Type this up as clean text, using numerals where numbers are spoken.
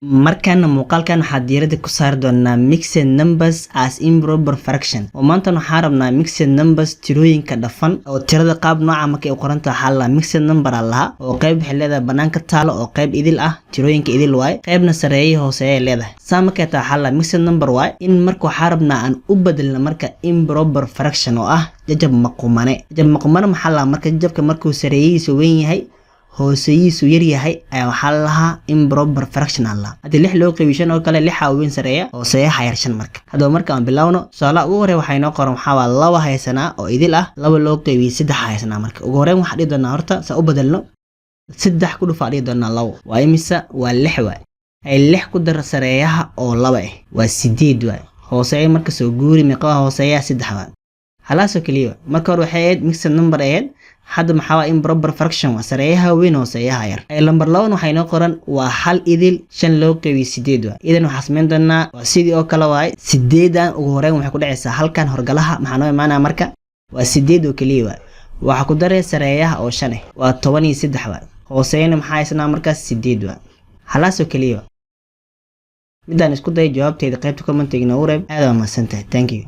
markaan muuqaalkan waxaa diiradda ku saari doonaa mixed numbers as improper fraction oo maanta waxaan rabnaa mixed numbers tirooyinka dhafan oo tirada qaab nooca markay u qoran tahay xal la mixed number laha oo qayb xilada banaanka taalo oo qayb idil ah tirooyinka idil waay qaybna sareeyay hooseeyay leedahay saamaka tahay xal la mixed number waay in marka waxaan rabnaa aan u bedelno marka improper fraction oo ah jajab maqumane maxaa la marka jajabka markuu sareeyihiisu weyn yahay hooseeyihiisu yar yahay ayaa waxaa lahaa improper fraction allah hadii 6 loo qaybishan oo kale 6 weyn sareeya hooseeyaha yar 5 marka hadaba marka aan bilowno su'aalaha ugu hore waxay noo qoran waxaa 2 haysanaa oo idil ah 2 loo qaybiyay 3 haysanaa marka ugu hore waxa dhigi doonaa horta sa u bedelno 3 ku dhufaa dhigi doonaa 2 waa imisa waa 6 waay ay 6 ku dar sareeyaha oo 2 ah waa 8 waay hooseeya marka soo guuri meeqa hooseeyaha 3 waay halaaso kaliya marka hore waxay ahayd mixed number ahayd hadda maxaa improper fraction waa sareeyaha weyn hooseeyaha yar ay number 2 waxay noo qoran waa hal idil 5 loo qaybiyay 8 waay idan waxa sameyn doonaa waa sidii oo kale waay 8 ugu horeen waxay ku dhacaysaa halkan horgalaha maxaa noo imaanaa marka waa 8 oo kaliya waay waxa ku daray sareeyaha oo 5 waa 13 waay hooseeyana maxaa isna marka 8 waay halaaso kaliya midaan isku day jawaabteeda qaybta comment-iga noo reeb aad waa mahadsantahay thank you